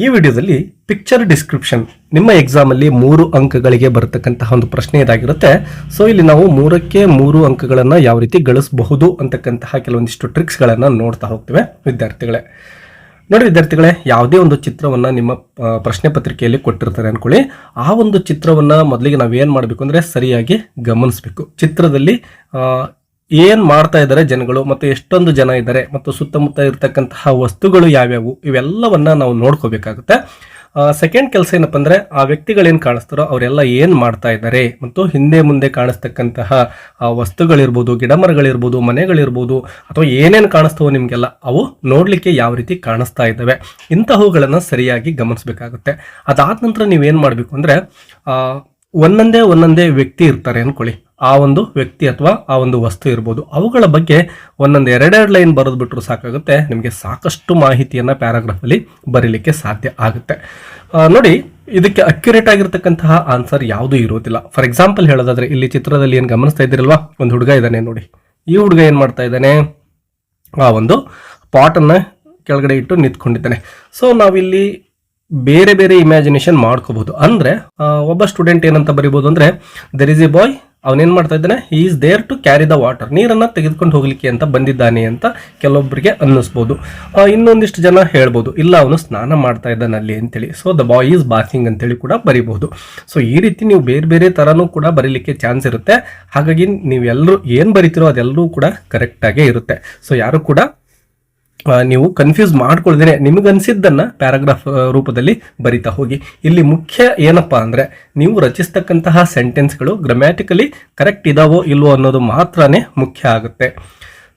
ಈ ವಿಡಿಯೋದಲ್ಲಿ picture description ನಿಮ್ಮ ಎಕ್ಸಾಮ್ ಅಲ್ಲಿ 3 ಅಂಕಗಳಿಗೆ ಬರತಕ್ಕಂತಹ ಒಂದು ಪ್ರಶ್ನೆ ಇದಾಗಿರುತ್ತೆ. ಸೊ ಇಲ್ಲಿ ನಾವು 3ಕ್ಕೆ 3 ಅಂಕಗಳನ್ನ ಯಾವ ರೀತಿ ಗಳಿಸಬಹುದು ಅಂತಕ್ಕಂತಹ ಕೆಲವೊಂದಿಷ್ಟು ಟ್ರಿಕ್ಸ್ ಗಳನ್ನ ನೋಡ್ತಾ ಹೋಗ್ತೇವೆ ವಿದ್ಯಾರ್ಥಿಗಳೇ. ನೋಡಿ ವಿದ್ಯಾರ್ಥಿಗಳೇ, ಯಾವುದೇ ಒಂದು ಚಿತ್ರವನ್ನ ನಿಮ್ಮ ಪ್ರಶ್ನೆ ಪತ್ರಿಕೆಯಲ್ಲಿ ಕೊಟ್ಟಿರ್ತಾರೆ ಅನ್ಕೊಳ್ಳಿ. ಆ ಒಂದು ಚಿತ್ರವನ್ನ ಮೊದಲಿಗೆ ನಾವೇನ್ ಮಾಡಬೇಕು ಅಂದ್ರೆ ಸರಿಯಾಗಿ ಗಮನಿಸಬೇಕು. ಚಿತ್ರದಲ್ಲಿ ಏನ್ ಮಾಡ್ತಾ ಇದ್ದಾರೆ ಜನಗಳು, ಮತ್ತು ಎಷ್ಟೊಂದು ಜನ ಇದ್ದಾರೆ, ಮತ್ತು ಸುತ್ತಮುತ್ತ ಇರತಕ್ಕಂತಹ ವಸ್ತುಗಳು ಯಾವ್ಯಾವು, ಇವೆಲ್ಲವನ್ನ ನಾವು ನೋಡ್ಕೋಬೇಕಾಗುತ್ತೆ. ಸೆಕೆಂಡ್ ಕೆಲಸ ಏನಪ್ಪ ಅಂದ್ರೆ ಆ ವ್ಯಕ್ತಿಗಳೇನು ಕಾಣಿಸ್ತಾರೋ ಅವರೆಲ್ಲ ಏನ್ ಮಾಡ್ತಾ ಇದ್ದಾರೆ, ಮತ್ತು ಹಿಂದೆ ಮುಂದೆ ಕಾಣಿಸ್ತಕ್ಕಂತಹ ವಸ್ತುಗಳಿರ್ಬೋದು, ಗಿಡಮರಗಳಿರ್ಬೋದು, ಮನೆಗಳಿರ್ಬೋದು, ಅಥವಾ ಏನೇನು ಕಾಣಿಸ್ತವೋ ನಿಮ್ಗೆಲ್ಲ ಅವು ನೋಡ್ಲಿಕ್ಕೆ ಯಾವ ರೀತಿ ಕಾಣಿಸ್ತಾ ಇದ್ದಾವೆ, ಇಂತಹವುಗಳನ್ನ ಸರಿಯಾಗಿ ಗಮನಿಸಬೇಕಾಗುತ್ತೆ. ಅದಾದ ನಂತರ ನೀವೇನ್ ಮಾಡ್ಬೇಕು ಅಂದ್ರೆ ಒಂದೊಂದೇ ವ್ಯಕ್ತಿ ಇರ್ತಾರೆ ಅನ್ಕೊಳ್ಳಿ. ಆ ಒಂದು ವ್ಯಕ್ತಿ ಅಥವಾ ಆ ಒಂದು ವಸ್ತು ಇರ್ಬೋದು, ಅವುಗಳ ಬಗ್ಗೆ ಎರಡೆರಡು ಲೈನ್ ಬರೆದು ಬಿಟ್ರು ಸಾಕಾಗುತ್ತೆ. ನಿಮಗೆ ಸಾಕಷ್ಟು ಮಾಹಿತಿಯನ್ನ ಪ್ಯಾರಾಗ್ರಾಫ್ ಅಲ್ಲಿ ಬರೀಲಿಕ್ಕೆ ಸಾಧ್ಯ ಆಗುತ್ತೆ. ನೋಡಿ, ಇದಕ್ಕೆ ಅಕ್ಯುರೇಟ್ ಆಗಿರ್ತಕ್ಕಂತಹ ಆನ್ಸರ್ ಯಾವುದೂ ಇರೋದಿಲ್ಲ. ಫಾರ್ ಎಕ್ಸಾಂಪಲ್ ಹೇಳೋದಾದ್ರೆ, ಇಲ್ಲಿ ಚಿತ್ರದಲ್ಲಿ ಏನ್ ಗಮನಿಸ್ತಾ ಇದ್ದೀರಲ್ವಾ, ಒಂದು ಹುಡುಗ ಇದ್ದಾನೆ ನೋಡಿ. ಈ ಹುಡುಗ ಏನ್ ಮಾಡ್ತಾ ಇದ್ದಾನೆ, ಆ ಒಂದು ಪಾಟ್ ಅನ್ನ ಕೆಳಗಡೆ ಇಟ್ಟು ನಿಂತ್ಕೊಂಡಿದ್ದಾನೆ. ಸೊ ನಾವಿಲ್ಲಿ ಬೇರೆ ಬೇರೆ ಇಮ್ಯಾಜಿನೇಷನ್ ಮಾಡ್ಕೋಬಹುದು. ಅಂದ್ರೆ ಒಬ್ಬ ಸ್ಟೂಡೆಂಟ್ ಏನಂತ ಬರೀಬಹುದು ಅಂದ್ರೆ, ದರ್ ಇಸ್ ಎ ಬಾಯ್, ಅವನೇನ್ ಮಾಡ್ತಾ ಇದ್ದಾನೆ, he is there to carry the water, ನೀರನ್ನ ತೆಗೆದುಕೊಂಡು ಹೋಗ್ಲಿಕ್ಕೆ ಅಂತ ಬಂದಿದ್ದಾನೆ ಅಂತ ಕೆಲವೊಬ್ಬರಿಗೆ ಅನ್ನಿಸ್ಬೋದು. ಇನ್ನೊಂದಿಷ್ಟು ಜನ ಹೇಳ್ಬೋದು, ಇಲ್ಲ ಅವನು ಸ್ನಾನ ಮಾಡ್ತಾ ಇದ್ದಾನೆ ಅಲ್ಲಿ ಅಂತೇಳಿ. ಸೊ ದ ಬಾಯ್ ಈಸ್ ಬಾಥಿಂಗ್ ಅಂತೇಳಿ ಕೂಡ ಬರೀಬಹುದು. ಸೊ ಈ ರೀತಿ ನೀವು ಬೇರೆ ಬೇರೆ ತರನೂ ಕೂಡ ಬರೀಲಿಕ್ಕೆ ಚಾನ್ಸ್ ಇರುತ್ತೆ. ಹಾಗಾಗಿ ನೀವೆಲ್ಲರೂ ಏನ್ ಬರೀತಿರೋ ಅದೆಲ್ಲರೂ ಕೂಡ ಕರೆಕ್ಟ್ ಆಗೇ ಇರುತ್ತೆ. ಸೊ ಯಾರು ಕೂಡ ನೀವು ಕನ್ಫ್ಯೂಸ್ ಮಾಡ್ಕೊಳ್ದೇನೆ ನಿಮಗನ್ಸಿದ್ದನ್ನ ಪ್ಯಾರಾಗ್ರಾಫ್ ರೂಪದಲ್ಲಿ ಬರಿತಾ ಹೋಗಿ. ಇಲ್ಲಿ ಮುಖ್ಯ ಏನಪ್ಪಾ ಅಂದ್ರೆ, ನೀವು ರಚಿಸ್ತಕ್ಕಂತಹ ಸೆಂಟೆನ್ಸ್ಗಳು ಗ್ರಾಮ್ಯಾಟಿಕಲಿ ಕರೆಕ್ಟ್ ಇದಾವೋ ಇಲ್ವೋ ಅನ್ನೋದು ಮಾತ್ರನೇ ಮುಖ್ಯ ಆಗುತ್ತೆ.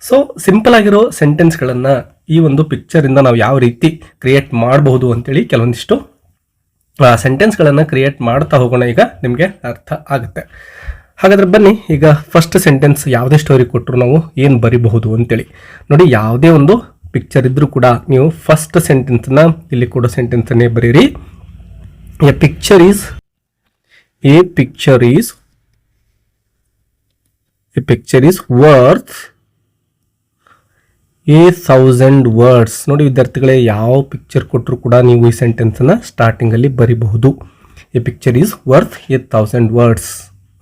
ಸೊ ಸಿಂಪಲ್ ಆಗಿರೋ ಸೆಂಟೆನ್ಸ್ಗಳನ್ನ ಈ ಒಂದು ಪಿಕ್ಚರ್ ಇಂದ ನಾವು ಯಾವ ರೀತಿ ಕ್ರಿಯೇಟ್ ಮಾಡಬಹುದು ಅಂತೇಳಿ ಕೆಲವೊಂದಿಷ್ಟು ಸೆಂಟೆನ್ಸ್ಗಳನ್ನ ಕ್ರಿಯೇಟ್ ಮಾಡ್ತಾ ಹೋಗೋಣ. ಈಗ ನಿಮ್ಗೆ ಅರ್ಥ ಆಗುತ್ತೆ. ಹಾಗಾದ್ರೆ ಬನ್ನಿ, ಈಗ ಫಸ್ಟ್ ಸೆಂಟೆನ್ಸ್ ಯಾವುದೇ ಸ್ಟೋರಿ ಕೊಟ್ಟರು ನಾವು ಏನ್ ಬರಿಬಹುದು ಅಂತೇಳಿ ನೋಡಿ. ಯಾವುದೇ ಒಂದು ಪಿಕ್ಚರ್ ಇದ್ರೂ ಕೂಡ ನೀವು ಫಸ್ಟ್ ಸೆಂಟೆನ್ಸ್ ನ ಇಲ್ಲಿ ಕೊಡೋ ಸೆಂಟೆನ್ಸ್ ಅನ್ನೇ ಬರೀರಿ. A picture is worth 1000 words. ನೋಡಿ ವಿದ್ಯಾರ್ಥಿಗಳೇ, ಯಾವ ಪಿಕ್ಚರ್ ಕೊಟ್ಟರು ಕೂಡ ನೀವು ಈ ಸೆಂಟೆನ್ಸ್ ನ ಸ್ಟಾರ್ಟಿಂಗ್ ಅಲ್ಲಿ ಬರಿಬಹುದು. A picture is worth 1000 words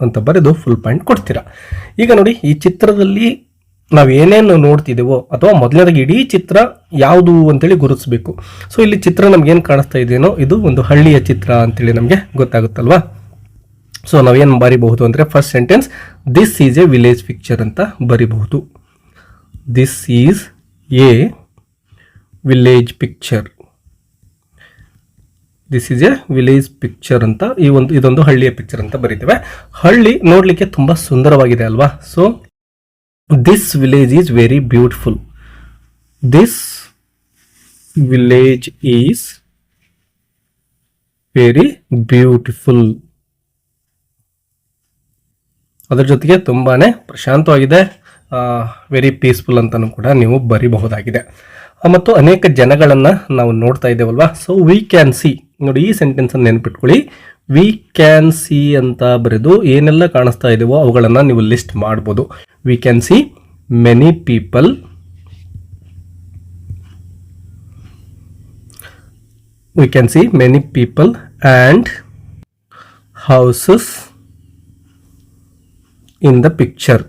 ಅಂತ ಬರೆದು ಫುಲ್ ಪಾಯಿಂಟ್ ಕೊಡ್ತೀರಾ. ಈಗ ನೋಡಿ, ಈ ಚಿತ್ರದಲ್ಲಿ ನಾವು ಏನೇನು ನೋಡ್ತಿದ್ದೇವೋ ಅಥವಾ ಮೊದಲನೇದಾಗಿ ಇಡೀ ಚಿತ್ರ ಯಾವುದು ಅಂತೇಳಿ ಗುರುತಿಸಬೇಕು. ಸೊ ಇಲ್ಲಿ ಚಿತ್ರ ನಮ್ಗೆ ಏನು ಕಾಣಿಸ್ತಾ ಇದೆಯೋ ಇದು ಒಂದು ಹಳ್ಳಿಯ ಚಿತ್ರ ಅಂತೇಳಿ ನಮಗೆ ಗೊತ್ತಾಗುತ್ತಲ್ವಾ. ಸೊ ನಾವೇನು ಬರಿಬಹುದು ಅಂದ್ರೆ first sentence, this is a village picture ಅಂತ ಬರಿಬಹುದು. This is a village picture. This is a village picture ಅಂತ ಇದೊಂದು ಹಳ್ಳಿಯ ಪಿಕ್ಚರ್ ಅಂತ ಬರೀತೇವೆ. ಹಳ್ಳಿ ನೋಡ್ಲಿಕ್ಕೆ ತುಂಬಾ ಸುಂದರವಾಗಿದೆ ಅಲ್ವಾ. So this village is very beautiful. This village is very beautiful. ಅದರ ಜೊತೆಗೆ ತುಂಬಾನೇ ಪ್ರಶಾಂತವಾಗಿದೆ, ವೆರಿ ಪೀಸ್ಫುಲ್ ಅಂತಾನು ಕೂಡ ನೀವು ಬರಿಬಹುದಾಗಿದೆ. ಮತ್ತು ಅನೇಕ ಜನಗಳನ್ನ ನಾವು ನೋಡ್ತಾ ಇದ್ದೇವಲ್ವಾ. ಸೊ ವಿ ಕ್ಯಾನ್ ಸಿ, ನೋಡಿ ಈ ಸೆಂಟೆನ್ಸ್ ಅನ್ನು ನೆನಪಿಟ್ಕೊಳ್ಳಿ. ವಿ ಕ್ಯಾನ್ ಸಿ ಅಂತ ಬರೆದು ಏನೆಲ್ಲ ಕಾಣಿಸ್ತಾ ಇದೆಯೋ ಅವುಗಳನ್ನ ನೀವು ಲಿಸ್ಟ್ ಮಾಡಬಹುದು. V can see many people, we can see many people and houses in the picture.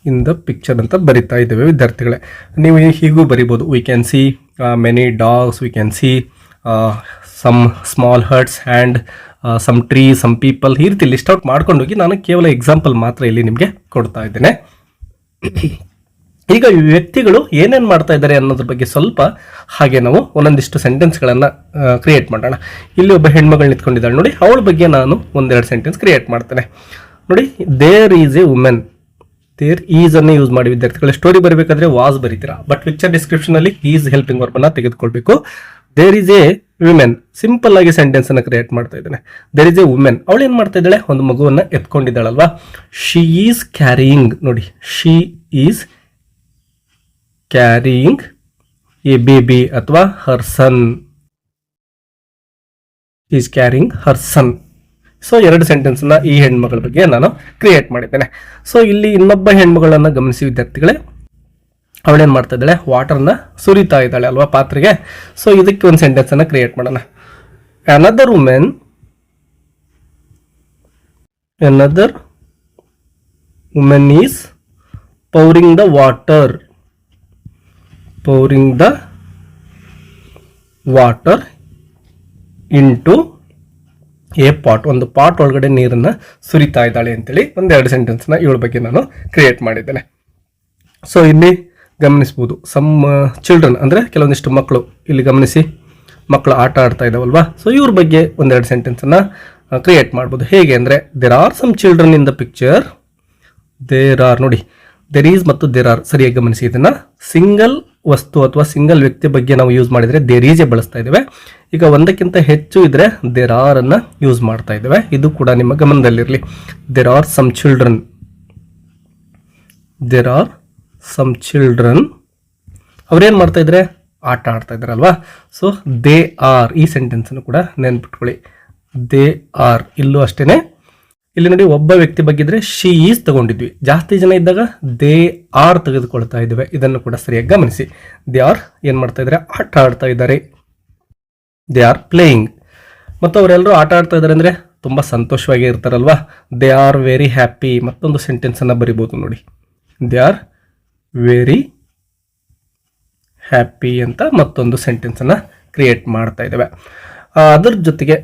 ಅಂತ ಬರಿತಾ ಇದ್ದೇವೆ ವಿದ್ಯಾರ್ಥಿಗಳೇ. ನೀವು ಹೀಗೂ ಬರಿಬಹುದು. We can see many dogs, we can see some small huts and some tree, some people. ಈ ರೀತಿ list out ಮಾಡ್ಕೊಂಡು ಹೋಗಿ. ನಾನು ಕೇವಲ ಎಕ್ಸಾಂಪಲ್ ಮಾತ್ರ ಇಲ್ಲಿ ನಿಮಗೆ ಕೊಡ್ತಾ ಇದ್ದೇನೆ. ಈಗ ಈ ವ್ಯಕ್ತಿಗಳು ಏನೇನು ಮಾಡ್ತಾ ಇದ್ದಾರೆ ಅನ್ನೋದ್ರ ಬಗ್ಗೆ ಸ್ವಲ್ಪ ಹಾಗೆ ನಾವು ಒಂದೊಂದಿಷ್ಟು ಸೆಂಟೆನ್ಸ್ಗಳನ್ನು ಕ್ರಿಯೇಟ್ ಮಾಡೋಣ. ಇಲ್ಲಿ ಒಬ್ಬ ಹೆಣ್ಮಗಳು ನಿಂತ್ಕೊಂಡಿದ್ದಾಳೆ ನೋಡಿ, ಅವಳ ಬಗ್ಗೆ ನಾನು ಒಂದೆರಡು ಸೆಂಟೆನ್ಸ್ ಕ್ರಿಯೇಟ್ ಮಾಡ್ತೇನೆ. ನೋಡಿ, there is a women. There is ಅನ್ನು ಯೂಸ್ ಮಾಡಿ ವಿದ್ಯಾರ್ಥಿಗಳ ಸ್ಟೋರಿ ಬರಬೇಕಾದ್ರೆ ವಾಸ್ ಬರೀತೀರಾ, ಬಟ್ ಪಿಕ್ಚರ್ ಡಿಸ್ಕ್ರಿಪ್ಷನ್ ಅಲ್ಲಿ ಈಸ್ ಹೆಲ್ಪಿಂಗ್ ವರ್ಬ್ ಅನ್ನ ತೆಗೆದುಕೊಳ್ಬೇಕು. There is a women, simple ಆಗಿ ಸೆಂಟೆನ್ಸ್ ಅನ್ನ ಕ್ರಿಯೇಟ್ ಮಾಡ್ತಾ ಇದ್ದೇನೆ. ದೇರ್ ಇಸ್ ಎ ವುಮೆನ್, ಅವಳು ಏನ್ ಮಾಡ್ತಾ ಇದ್ದಾಳೆ, ಒಂದು ಮಗುವನ್ನ ಎತ್ಕೊಂಡಿದ್ದಾಳಲ್ವಾ. ಶಿ ಈಸ್ ಕ್ಯಾರಿಯಿಂಗ್, ನೋಡಿ she is carrying a baby ಅಥವಾ her son. Is carrying her son. So ಎರಡು ಸೆಂಟೆನ್ಸ್ ನ ಈ ಹೆಣ್ಮಗಳ ಬಗ್ಗೆ ನಾನು ಕ್ರಿಯೇಟ್ ಮಾಡಿದ್ದೇನೆ. ಸೊ ಇಲ್ಲಿ ಇನ್ನೊಬ್ಬ ಹೆಣ್ಮಗಳನ್ನ ಗಮನಿಸಿ ವಿದ್ಯಾರ್ಥಿಗಳೇ. ಅವಳೇನು ಮಾಡ್ತಾ ಇದ್ದಾಳೆ, ವಾಟರ್ನ ಸುರಿತಾ ಇದ್ದಾಳೆ ಅಲ್ವಾ ಪಾತ್ರೆಗೆ. ಸೊ ಇದಕ್ಕೆ ಒಂದು ಸೆಂಟೆನ್ಸನ್ನು ಕ್ರಿಯೇಟ್ ಮಾಡೋಣ. another woman is pouring the water into a pot. ಒಂದು ಪಾಟ್ ಒಳಗಡೆ ನೀರನ್ನು ಸುರಿತಾ ಇದ್ದಾಳೆ ಅಂತೇಳಿ ಒಂದೆರಡು ಸೆಂಟೆನ್ಸ್ನ ಇವಳ ಬಗ್ಗೆ ನಾನು ಕ್ರಿಯೇಟ್ ಮಾಡಿದ್ದೇನೆ. ಸೊ ಇಲ್ಲಿ ಗಮನಿಸ್ಬೋದು, ಸಮ್ ಚಿಲ್ಡ್ರನ್ ಅಂದರೆ ಕೆಲವೊಂದಿಷ್ಟು ಮಕ್ಕಳು, ಇಲ್ಲಿ ಗಮನಿಸಿ ಮಕ್ಕಳು ಆಟ ಆಡ್ತಾ ಇದ್ದಾವಲ್ವಾ. ಸೊ ಇವ್ರ ಬಗ್ಗೆ ಒಂದೆರಡು ಸೆಂಟೆನ್ಸನ್ನು ಕ್ರಿಯೇಟ್ ಮಾಡ್ಬೋದು. ಹೇಗೆ ಅಂದರೆ, there are some children in the picture. There are ನೋಡಿ, ದೇರ್ ಈಸ್ ಮತ್ತು ದೇರ್ ಆರ್ ಸರಿಯಾಗಿ ಗಮನಿಸಿ. ಇದನ್ನು ಸಿಂಗಲ್ ವಸ್ತು ಅಥವಾ ಸಿಂಗಲ್ ವ್ಯಕ್ತಿ ಬಗ್ಗೆ ನಾವು ಯೂಸ್ ಮಾಡಿದರೆ ದೇರ್ ಈಸೇ ಬಳಸ್ತಾ ಇದ್ದೇವೆ. ಈಗ ಒಂದಕ್ಕಿಂತ ಹೆಚ್ಚು ಇದ್ರೆ ದೇರ್ ಆರ್ ಅನ್ನು ಯೂಸ್ ಮಾಡ್ತಾ ಇದ್ದೇವೆ. ಇದು ಕೂಡ ನಿಮ್ಮ ಗಮನದಲ್ಲಿರಲಿ. There are some children, there are some children, ಅವ್ರೇನು ಮಾಡ್ತಾ ಇದ್ರೆ, ಆಟ ಆಡ್ತಾ ಇದ್ದಾರಲ್ವಾ. ಸೊ ದೇ ಆರ್, ಈ ಸೆಂಟೆನ್ಸನ್ನು ಕೂಡ ನೆನ್ಪಿಟ್ಕೊಳ್ಳಿ. ದೇ ಆರ್, ಇಲ್ಲೂ ಅಷ್ಟೇನೆ. ಇಲ್ಲಿ ನೋಡಿ, ಒಬ್ಬ ವ್ಯಕ್ತಿ ಬಗ್ಗೆ ಇದ್ರೆ ಶಿ ಈಸ್ ತಗೊಂಡಿದ್ವಿ, ಜಾಸ್ತಿ ಜನ ಇದ್ದಾಗ ದೇ ಆರ್ ತೆಗೆದುಕೊಳ್ತಾ ಇದ್ದೇವೆ. ಇದನ್ನು ಕೂಡ ಸರಿಯಾಗಿ ಗಮನಿಸಿ. ದೇ ಆರ್ ಏನು ಮಾಡ್ತಾ ಇದ್ದಾರೆ, ಆಟ ಆಡ್ತಾ ಇದ್ದಾರೆ. They are playing. ಮತ್ತು ಅವರೆಲ್ಲರೂ ಆಟ ಆಡ್ತಾ ಇದ್ದಾರೆ ಅಂದರೆ ತುಂಬ ಸಂತೋಷವಾಗಿ ಇರ್ತಾರಲ್ವಾ. They are very happy. ಮತ್ತೊಂದು ಸೆಂಟೆನ್ಸನ್ನು ಬರಿಬೋದು ನೋಡಿ, ದೇ ಆರ್ ವೆರಿ ಹ್ಯಾಪಿ ಅಂತ ಮತ್ತೊಂದು ಸೆಂಟೆನ್ಸನ್ನು ಕ್ರಿಯೇಟ್ ಮಾಡ್ತಾ ಇದ್ದೇವೆ. ಅದರ ಜೊತೆಗೆ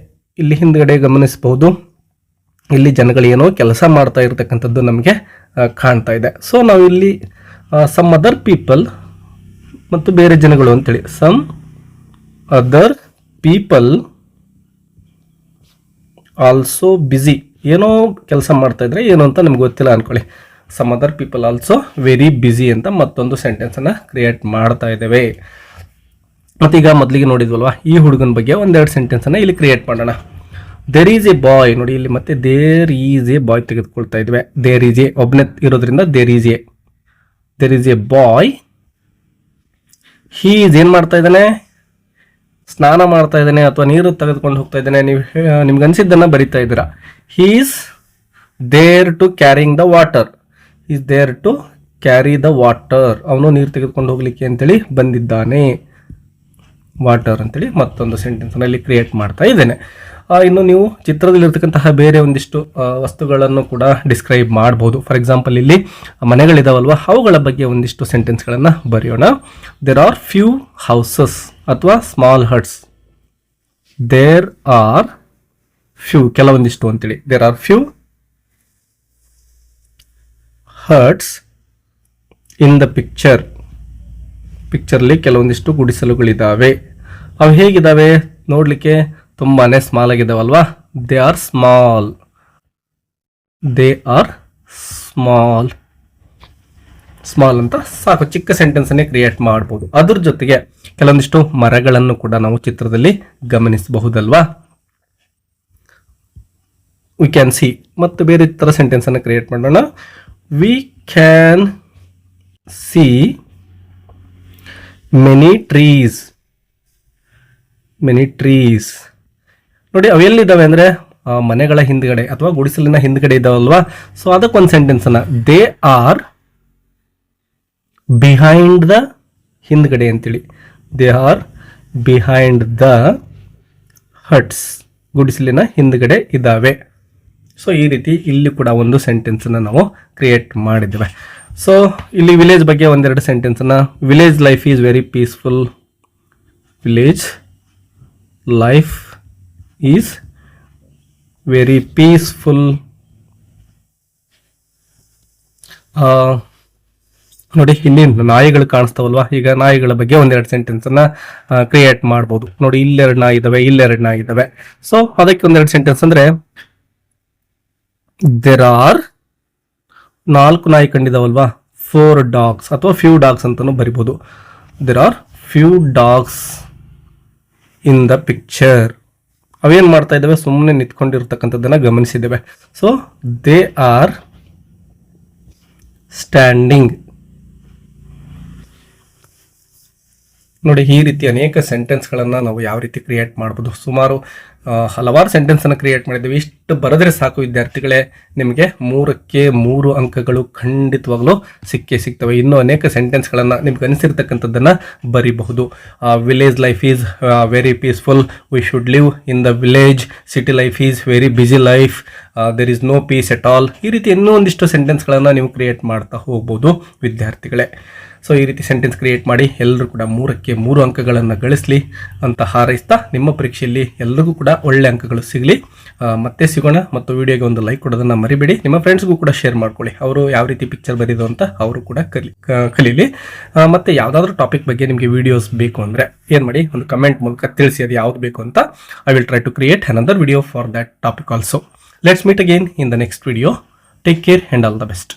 ಇಲ್ಲಿ ಹಿಂದ್ಗಡೆ ಗಮನಿಸಬಹುದು, ಇಲ್ಲಿ ಜನಗಳೇನೋ ಕೆಲಸ ಮಾಡ್ತಾ ಇರತಕ್ಕಂಥದ್ದು ನಮಗೆ ಕಾಣ್ತಾ ಇದೆ. ಸೊ ನಾವು ಇಲ್ಲಿ ಸಮ್ ಅದರ್ ಪೀಪಲ್ ಮತ್ತು ಬೇರೆ ಜನಗಳು ಅಂತೇಳಿ, some other people also busy, ಏನೋ ಕೆಲಸ ಮಾಡ್ತಾ ಇದ್ರೆ ಏನು ಅಂತ ನಮ್ಗೆ ಗೊತ್ತಿಲ್ಲ ಅನ್ಕೊಳ್ಳಿ. Some other people also very busy ಅಂತ ಮತ್ತೊಂದು ಸೆಂಟೆನ್ಸನ್ನು ಕ್ರಿಯೇಟ್ ಮಾಡ್ತಾ ಇದ್ದೇವೆ. ಮತ್ತೀಗ ಮೊದಲಿಗೆ ನೋಡಿದ್ವಲ್ವಾ, ಈ ಹುಡುಗನ ಬಗ್ಗೆ ಒಂದೆರಡು ಸೆಂಟೆನ್ಸನ್ನು ಇಲ್ಲಿ ಕ್ರಿಯೇಟ್ ಮಾಡೋಣ. ದೇರ್ ಈಸ್ ಎ ಬಾಯ್, ನೋಡಿ ಇಲ್ಲಿ ಮತ್ತೆ ದೇರ್ ಈಸ್ ಎ ಬಾಯ್ ತೆಗೆದುಕೊಳ್ತಾ ಇದ್ವಿ. ದೇರ್ ಈಸ್ ಎ ಒಬ್ಬನೇ ಇರೋದ್ರಿಂದ there is a boy. He is ಏನು ಮಾಡ್ತಾ ಇದ್ದಾನೆ, ಸ್ನಾನ ಮಾಡ್ತಾ ಇದ್ದಾನೆ ಅಥವಾ ನೀರು ತೆಗೆದುಕೊಂಡು ಹೋಗ್ತಾ ಇದ್ದಾನೆ. ನೀವು ನಿಮ್ಗೆ ಅನಿಸಿದ್ದನ್ನು ಬರಿತಾ ಇದ್ದೀರಾ. He is there to carrying the water, is there to carry the water, ಅವನು ನೀರು ತೆಗೆದುಕೊಂಡು ಹೋಗ್ಲಿಕ್ಕೆ ಅಂತೇಳಿ ಬಂದಿದ್ದಾನೆ. ವಾಟರ್ ಅಂತೇಳಿ ಮತ್ತೊಂದು ಸೆಂಟೆನ್ಸನ್ನು ಇಲ್ಲಿ ಕ್ರಿಯೇಟ್ ಮಾಡ್ತಾ ಇದ್ದೇನೆ. ಇನ್ನು ನೀವು ಚಿತ್ರದಲ್ಲಿರ್ತಕ್ಕಂತಹ ಬೇರೆ ಒಂದಿಷ್ಟು ವಸ್ತುಗಳನ್ನು ಕೂಡ ಡಿಸ್ಕ್ರೈಬ್ ಮಾಡ್ಬೋದು. ಫಾರ್ ಎಕ್ಸಾಂಪಲ್ ಇಲ್ಲಿ ಮನೆಗಳಿದಾವಲ್ವ, ಅವುಗಳ ಬಗ್ಗೆ ಒಂದಿಷ್ಟು ಸೆಂಟೆನ್ಸ್ಗಳನ್ನು ಬರೆಯೋಣ. ದೇರ್ ಆರ್ ಫ್ಯೂ ಹೌಸಸ್ ಅಥವಾ small huts. There are few, ಕೆಲವೊಂದಿಷ್ಟು ಅಂತೇಳಿ. There are few huts in the picture. ಪಿಕ್ಚರ್ಲಿ ಕೆಲವೊಂದಿಷ್ಟು ಗುಡಿಸಲುಗಳಿದ್ದಾವೆ. ಅವು ಹೇಗಿದ್ದಾವೆ ನೋಡಲಿಕ್ಕೆ, ತುಂಬಾನೇ ಸ್ಮಾಲ್ ಆಗಿದ್ದಾವಲ್ವಾ. They are small, they are small. Small ಅಂತ ಸಾಕು, ಚಿಕ್ಕ ಸೆಂಟೆನ್ಸನ್ನೇ ಕ್ರಿಯೇಟ್ ಮಾಡ್ಬೋದು. ಅದ್ರ ಜೊತೆಗೆ ಕೆಲವೊಂದಿಷ್ಟು ಮರಗಳನ್ನು ಕೂಡ ನಾವು ಚಿತ್ರದಲ್ಲಿ ಗಮನಿಸಬಹುದಲ್ವಾ. V can C. ಮತ್ತು ಬೇರೆ ಥರ ಸೆಂಟೆನ್ಸನ್ನು ಕ್ರಿಯೇಟ್ ಮಾಡೋಣ. V can see many trees. Many trees ನೋಡಿ, ಅವೆಲ್ಲಿದ್ದಾವೆ ಅಂದರೆ ಮನೆಗಳ ಹಿಂದ್ಗಡೆ ಅಥವಾ ಗುಡಿಸಲಿನ ಹಿಂದ್ಗಡೆ ಇದ್ದಾವಲ್ವಾ. ಸೊ ಅದಕ್ಕೊಂದು ಸೆಂಟೆನ್ಸನ್ನು, ದೇ ಆರ್ ಬಿಹೈಂಡ್ ದ, ಹಿಂದ್ಗಡೆ ಅಂತೇಳಿ. They are behind the huts, ಗುಡಿಸಲಿನ ಹಿಂದ್ಗಡೆ ಇದ್ದಾವೆ. ಸೊ ಈ ರೀತಿ ಇಲ್ಲಿ ಕೂಡ ಒಂದು ಸೆಂಟೆನ್ಸನ್ನು ನಾವು ಕ್ರಿಯೇಟ್ ಮಾಡಿದ್ದೇವೆ. ಸೊ ಇಲ್ಲಿ ವಿಲೇಜ್ ಬಗ್ಗೆ ಒಂದೆರಡು ಸೆಂಟೆನ್ಸನ್ನು. Village life is very peaceful. Village life is very peaceful. ನೋಡಿ, ಇಲ್ಲಿ ನಾಯಿಗಳು ಕಾಣಿಸ್ತಾವಲ್ವಾ. ಈಗ ನಾಯಿಗಳ ಬಗ್ಗೆ ಒಂದೆರಡು ಸೆಂಟೆನ್ಸನ್ನು ಕ್ರಿಯೇಟ್ ಮಾಡ್ಬೋದು. ನೋಡಿ, ಇಲ್ಲೆರಡು ನಾಯಿ ಇದ್ದಾವೆ, ಇಲ್ಲೆರಡು ನಾಯಿ ಇದ್ದಾವೆ. ಸೊ ಅದಕ್ಕೆ ಒಂದೆರಡು ಸೆಂಟೆನ್ಸ್ ಅಂದರೆ, ದೇರ್ ಆರ್, 4 ನಾಯಿ ಕಂಡಿದಾವಲ್ವಾ, 4 ಡಾಗ್ಸ್ ಅಥವಾ ಫ್ಯೂ ಡಾಗ್ಸ್ ಅಂತಾನು ಬರಿಬೋದು. There are few dogs in the picture. ಅವೇನು ಮಾಡ್ತಾ ಇದ್ದಾವೆ, ಸುಮ್ಮನೆ ನಿಂತ್ಕೊಂಡಿರ್ತಕ್ಕಂಥದ್ದನ್ನು ಗಮನಿಸಿದ್ದೇವೆ. So they are standing. ನೋಡಿ, ಈ ರೀತಿ ಅನೇಕ ಸೆಂಟೆನ್ಸ್ಗಳನ್ನು ನಾವು ಯಾವ ರೀತಿ ಕ್ರಿಯೇಟ್ ಮಾಡ್ಬೋದು. ಸುಮಾರು ಹಲವಾರು ಸೆಂಟೆನ್ಸನ್ನು ಕ್ರಿಯೇಟ್ ಮಾಡಿದ್ದೀವಿ. ಇಷ್ಟು ಬರೆದ್ರೆ ಸಾಕು ವಿದ್ಯಾರ್ಥಿಗಳೇ, ನಿಮಗೆ 3ಕ್ಕೆ 3 ಅಂಕಗಳು ಖಂಡಿತವಾಗ್ಲೂ ಸಿಗ್ತವೆ. ಇನ್ನೂ ಅನೇಕ ಸೆಂಟೆನ್ಸ್ಗಳನ್ನು ನಿಮ್ಗೆ ಅನಿಸಿರ್ತಕ್ಕಂಥದ್ದನ್ನು ಬರೀಬಹುದು. Village life is very peaceful, we should live in the village, city life is very busy life, there is no peace at all. ಈ ರೀತಿ ಇನ್ನೂ ಒಂದಿಷ್ಟು ಸೆಂಟೆನ್ಸ್ಗಳನ್ನು ನೀವು ಕ್ರಿಯೇಟ್ ಮಾಡ್ತಾ ಹೋಗ್ಬೋದು ವಿದ್ಯಾರ್ಥಿಗಳೇ. ಸೊ ಈ ರೀತಿ ಸೆಂಟೆನ್ಸ್ ಕ್ರಿಯೇಟ್ ಮಾಡಿ ಎಲ್ಲರೂ ಕೂಡ 3ಕ್ಕೆ 3 ಅಂಕಗಳನ್ನು ಗಳಿಸಲಿ ಅಂತ ಹಾರೈಸ್ತಾ, ನಿಮ್ಮ ಪರೀಕ್ಷೆಯಲ್ಲಿ ಎಲ್ಲರಿಗೂ ಕೂಡ ಒಳ್ಳೆ ಅಂಕಗಳು ಸಿಗಲಿ. ಮತ್ತೆ ಸಿಗೋಣ. ಮತ್ತು ವಿಡಿಯೋಗೆ ಒಂದು ಲೈಕ್ ಕೊಡೋದನ್ನು ಮರಿಬೇಡಿ. ನಿಮ್ಮ ಫ್ರೆಂಡ್ಸ್ಗೂ ಕೂಡ ಶೇರ್ ಮಾಡ್ಕೊಳ್ಳಿ, ಅವರು ಯಾವ ರೀತಿ ಪಿಕ್ಚರ್ ಬರೀದು ಅಂತ ಅವರು ಕೂಡ ಕಲೀಲಿ. ಮತ್ತು ಯಾವುದಾದ್ರೂ ಟಾಪಿಕ್ ಬಗ್ಗೆ ನಿಮಗೆ ವಿಡಿಯೋಸ್ ಬೇಕು ಅಂದರೆ ಏನು ಮಾಡಿ, ಒಂದು ಕಮೆಂಟ್ ಮೂಲಕ ತಿಳಿಸಿ ಅದು ಯಾವ್ದು ಬೇಕು ಅಂತ. I will try to create another video for that topic also. Let's meet again in the next video. Take care and all the best.